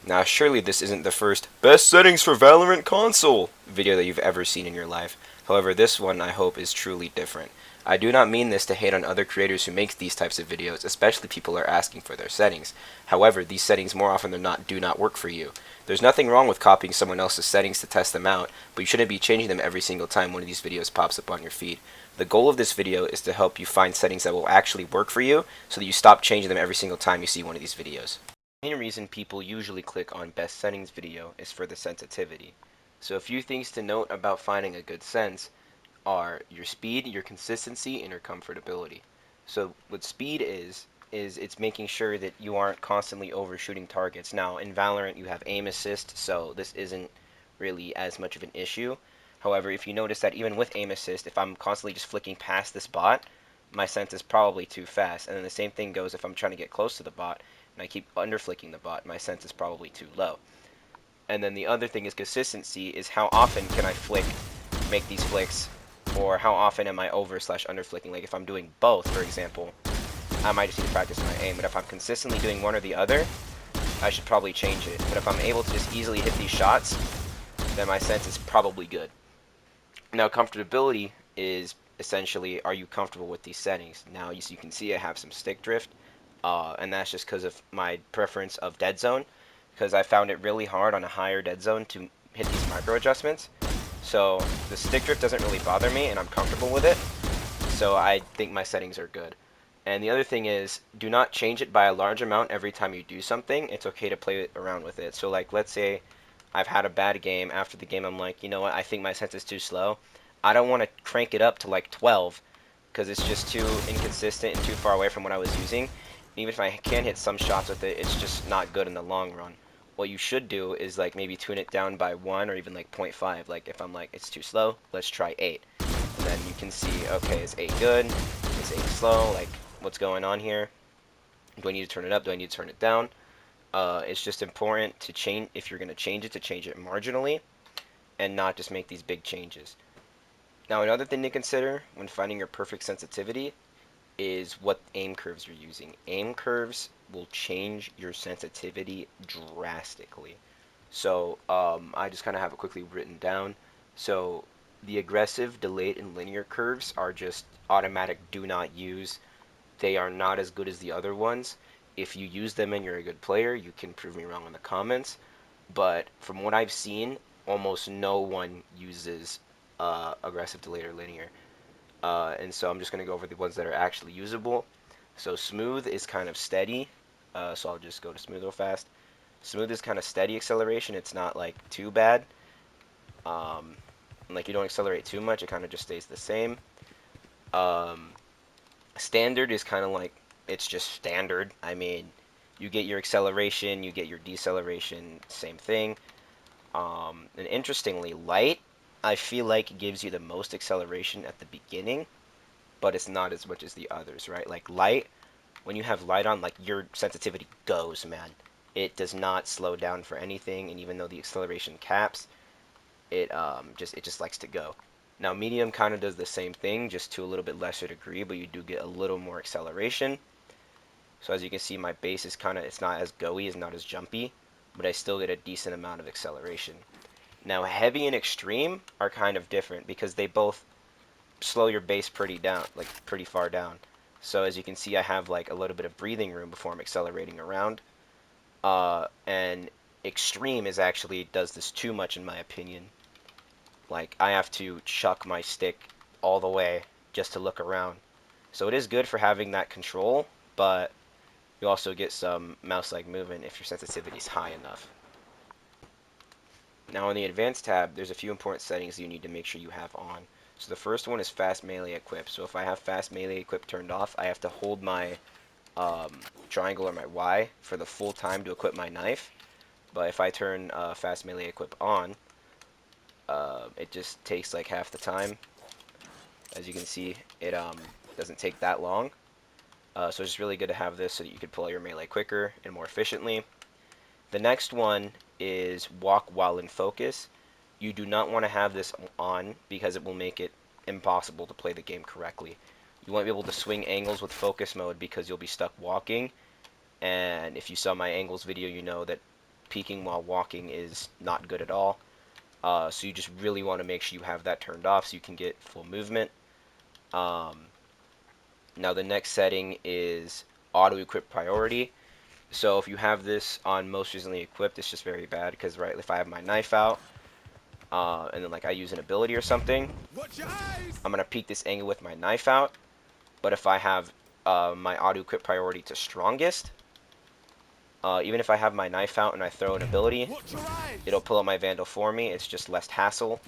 Now, surely this isn't the first best settings for Valorant console video that you've ever seen in your life. However, this one I hope is truly different. I do not mean this to hate on other creators who make these types of videos, especially people are asking for their settings. However, these settings more often than not do not work for you. There's nothing wrong with copying someone else's settings to test them out, but you shouldn't be changing them every single time one of these videos pops up on your feed. The goal of this video is to help you find settings that will actually work for you so that you stop changing them every single time you see one of these videos. The main reason people usually click on best settings video is for the sensitivity. So a few things to note about finding a good sense are your speed, your consistency, and your comfortability. So what speed is it's making sure that you aren't constantly overshooting targets. Now in Valorant you have aim assist, so this isn't really as much of an issue. However, if you notice that even with aim assist, if I'm constantly just flicking past this bot, my sense is probably too fast. And then the same thing goes if I'm trying to get close to the bot and I keep underflicking the bot, my sense is probably too low. And then the other thing is consistency, is how often can I make these flicks, or how often am I over slash under flicking. Like if I'm doing both, for example, I might just need to practice my aim. But if I'm consistently doing one or the other, I should probably change it. But if I'm able to just easily hit these shots, then my sense is probably good. Now comfortability is essentially, are you comfortable with these settings? Now you can see I have some stick drift, and that's just because of my preference of dead zone, because I found it really hard on a higher dead zone to hit these micro adjustments. So the stick drift doesn't really bother me, and I'm comfortable with it. So I think my settings are good. And the other thing is, do not change it by a large amount every time you do something. It's okay to play around with it. So like, let's say I've had a bad game. After the game, I'm like, you know what? I think my sense is too slow. I don't want to crank it up to like 12 because it's just too inconsistent and too far away from what I was using. Even if I can hit some shots with it, it's just not good in the long run. What you should do is like maybe tune it down by 1 or even like 0.5. Like if I'm like, it's too slow, let's try 8. And then you can see, okay, is 8 good? Is 8 slow? Like, what's going on here? Do I need to turn it up? Do I need to turn it down? It's just important to change, if you're going to change it marginally and not just make these big changes. Now, another thing to consider when finding your perfect sensitivity is what aim curves you're using. Aim curves will change your sensitivity drastically. So I just kind of have it quickly written down. So the aggressive, delayed, and linear curves are just automatic do not use. They are not as good as the other ones. If you use them and you're a good player, you can prove me wrong in the comments. But from what I've seen, almost no one uses aggressive, delayed, or linear. And so I'm just going to go over the ones that are actually usable. So smooth is kind of steady. So I'll just go to smooth real fast. Smooth is kind of steady acceleration. It's not like too bad. Um, like you don't accelerate too much. It kind of just stays the same. Um, Standard is kind of like, it's just standard. I mean, you get your acceleration, you get your deceleration, same thing. And interestingly, light, I feel like gives you the most acceleration at the beginning, but it's not as much as the others, right? Like light, when you have light on, like your sensitivity goes, man. It does not slow down for anything, and even though the acceleration caps, it just likes to go. Now medium kind of does the same thing, just to a little bit lesser degree, but you do get a little more acceleration. So as you can see, my base is kind of, it's not as go-y, it's not as jumpy, but I still get a decent amount of acceleration. Now heavy and extreme are kind of different because they both slow your base pretty down, like pretty far down. So as you can see, I have like a little bit of breathing room before I'm accelerating around. And extreme is actually does this too much in my opinion. Like I have to chuck my stick all the way just to look around. So it is good for having that control, but you also get some mouse-like movement if your sensitivity is high enough. Now in the advanced tab, there's a few important settings you need to make sure you have on. So the first one is fast melee equip. So if I have fast melee equip turned off, I have to hold my triangle or my Y for the full time to equip my knife. But if I turn fast melee equip on, it just takes like half the time. As you can see, it doesn't take that long. So it's just really good to have this so that you can pull out your melee quicker and more efficiently. The next one is walk while in focus. You do not want to have this on because it will make it impossible to play the game correctly. You won't be able to swing angles with focus mode because you'll be stuck walking. And if you saw my angles video, you know that peeking while walking is not good at all. So you just really want to make sure you have that turned off so you can get full movement. Um, Now the next setting is auto equip priority. So if you have this on most recently equipped, it's just very bad because right, if I have my knife out and then like I use an ability or something, I'm gonna peek this angle with my knife out. But if I have my auto equip priority to strongest, even if I have my knife out and I throw an ability, it'll pull up my Vandal for me. It's just less hassle.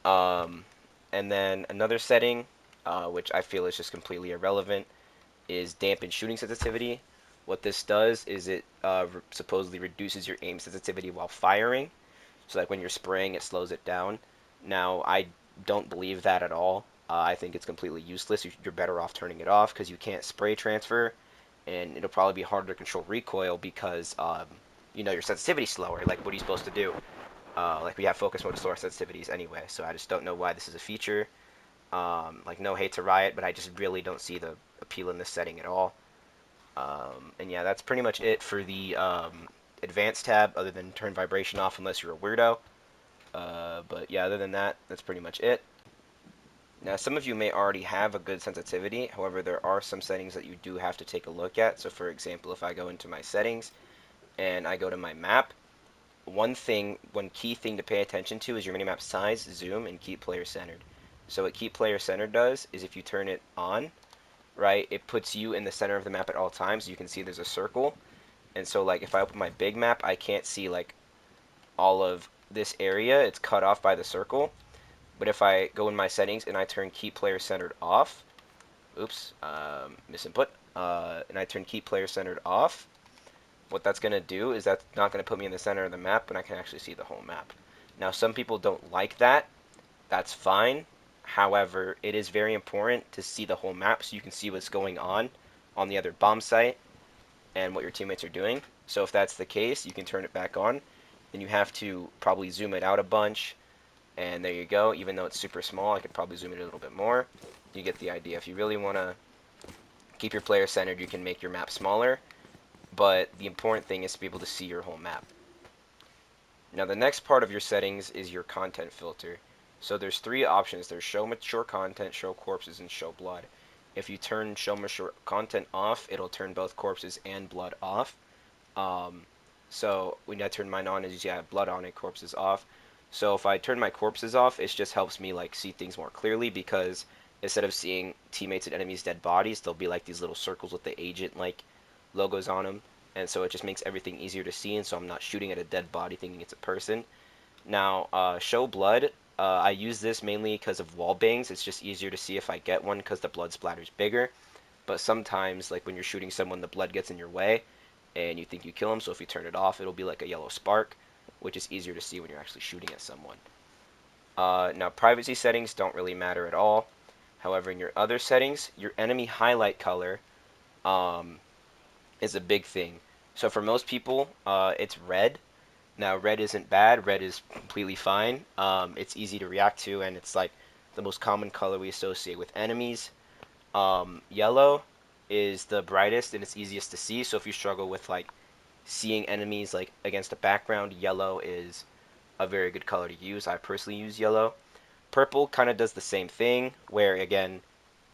Um, and then another setting, which I feel is just completely irrelevant, is dampen shooting sensitivity. What this does is it supposedly reduces your aim sensitivity while firing. So like when you're spraying, it slows it down. Now I don't believe that at all. I think it's completely useless. You're better off turning it off because you can't spray transfer, and it'll probably be harder to control recoil because your sensitivity's slower. Like what are you supposed to do? Like we have focus mode to slower sensitivities anyway. So I just don't know why this is a feature. Like no hate to Riot, but I just really don't see the appeal in this setting at all. And yeah, that's pretty much it for the advanced tab, other than turn vibration off unless you're a weirdo. But yeah, other than that, that's pretty much it. Now, some of you may already have a good sensitivity. However, there are some settings that you do have to take a look at. So for example, if I go into my settings and I go to my map, one key thing to pay attention to is your minimap size, zoom, and keep player centered. So what keep player centered does is if you turn it on, right, it puts you in the center of the map at all times. You can see there's a circle. And so like if I open my big map, I can't see like all of this area. It's cut off by the circle. But if I go in my settings and I turn keep player centered off, oops, misinput, and I turn keep player centered off, what that's going to do is that's not going to put me in the center of the map, but I can actually see the whole map. Now, some people don't like that. That's fine. However, it is very important to see the whole map so you can see what's going on the other bomb site and what your teammates are doing. So if that's the case, you can turn it back on. Then you have to probably zoom it out a bunch. And there you go. Even though it's super small, I could probably zoom it a little bit more. You get the idea. If you really want to keep your player centered, you can make your map smaller. But the important thing is to be able to see your whole map. Now the next part of your settings is your content filter. So there's three options. There's show mature content, show corpses, and show blood. If you turn show mature content off, it'll turn both corpses and blood off. Um, so when I turn mine on, is you have blood on it, corpses off. So if I turn my corpses off, it just helps me like see things more clearly because instead of seeing teammates and enemies' dead bodies, there'll be like these little circles with the agent like logos on them, and so it just makes everything easier to see. And so I'm not shooting at a dead body thinking it's a person. Now, show blood. I use this mainly because of wall bangs. It's just easier to see if I get one because the blood splatter's bigger. But sometimes, like when you're shooting someone, the blood gets in your way, and you think you kill them. So if you turn it off, it'll be like a yellow spark, which is easier to see when you're actually shooting at someone. Now, privacy settings don't really matter at all. However, in your other settings, your enemy highlight color um, is a big thing. So for most people, it's red. Now, red isn't bad. Red is completely fine. It's easy to react to, and it's like the most common color we associate with enemies. Yellow is the brightest and it's easiest to see. So if you struggle with like seeing enemies like against a background, yellow is a very good color to use. I personally use yellow. Purple kind of does the same thing, where again,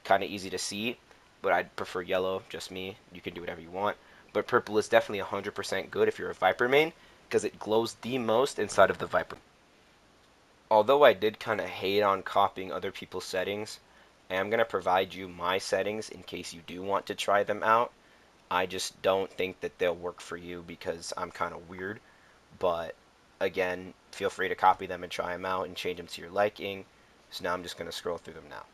kind of easy to see, but I'd prefer yellow, just me. You can do whatever you want. But purple is definitely 100% good if you're a Viper main, because it glows the most inside of the Viper. Although I did kind of hate on copying other people's settings, I am going to provide you my settings in case you do want to try them out. I just don't think that they'll work for you because I'm kind of weird. But again, feel free to copy them and try them out and change them to your liking. So now I'm just going to scroll through them now.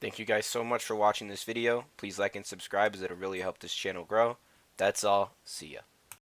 Thank you guys so much for watching this video. Please like and subscribe as it'll really help this channel grow. That's all. See ya.